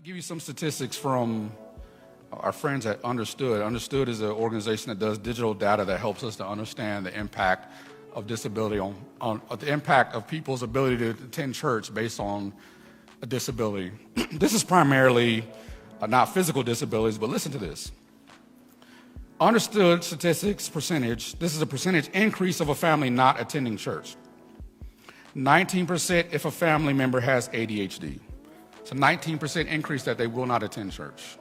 give you some statistics from our friends at Understood. Understood is an organization that does digital data that helps us to understand the impact of disability on the impact of people's ability to attend church based on a disability. This is primarily not physical disabilities, but listen to this. Understood statistics percentage, this is a percentage increase of a family not attending church. 19% if a family member has ADHD. It's a 19% increase that they will not attend church.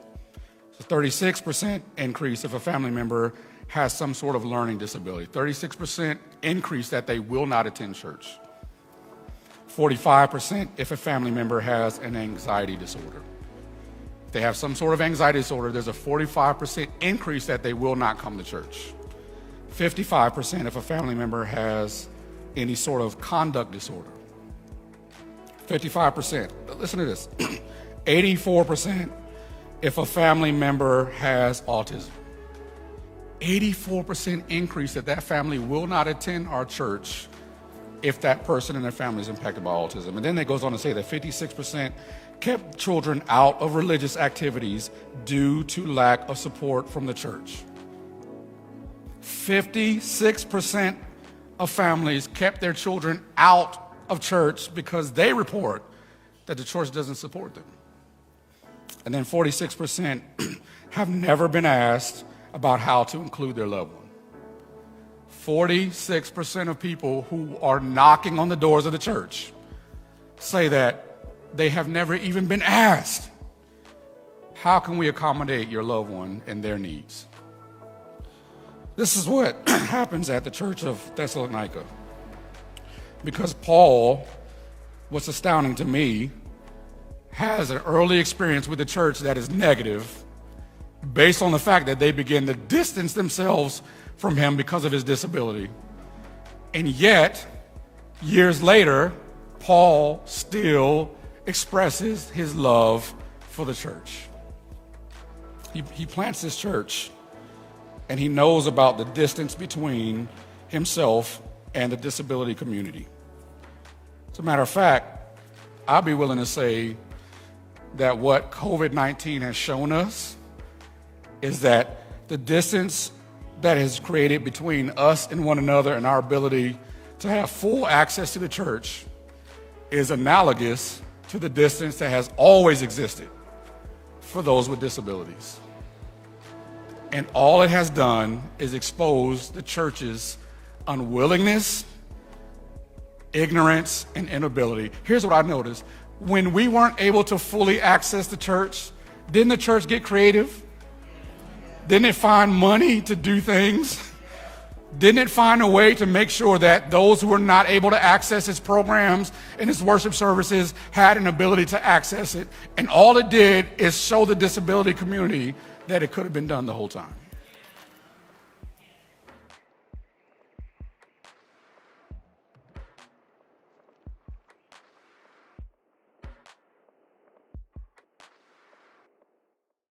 It's a 36% increase if a family member has some sort of learning disability. 36% increase that they will not attend church. 45% if a family member has an anxiety disorder. If they have some sort of anxiety disorder, there's a 45% increase that they will not come to church. 55% if a family member has any sort of conduct disorder. 55%, listen to this, 84% if a family member has autism. 84% increase that family will not attend our church if that person and their family is impacted by autism. And then it goes on to say that 56% kept children out of religious activities due to lack of support from the church. 56% of families kept their children out of church because they report that the church doesn't support them. And then 46% have never been asked about how to include their loved one. 46% of people who are knocking on the doors of the church say that they have never even been asked, how can we accommodate your loved one and their needs? This is what happens at the church of Thessalonica. Because Paul, what's astounding to me, has an early experience with the church that is negative based on the fact that they begin to distance themselves from him because of his disability. And yet, years later, Paul still expresses his love for the church. He plants this church, and he knows about the distance between himself and the disability community. As a matter of fact, I'll be willing to say that what COVID-19 has shown us is that the distance that is created between us and one another and our ability to have full access to the church is analogous to the distance that has always existed for those with disabilities. And all it has done is expose the church's unwillingness, ignorance, and inability. Here's what I noticed. When we weren't able to fully access the church, didn't the church get creative? Didn't it find money to do things? Didn't it find a way to make sure that those who were not able to access its programs and its worship services had an ability to access it? And all it did is show the disability community that it could have been done the whole time.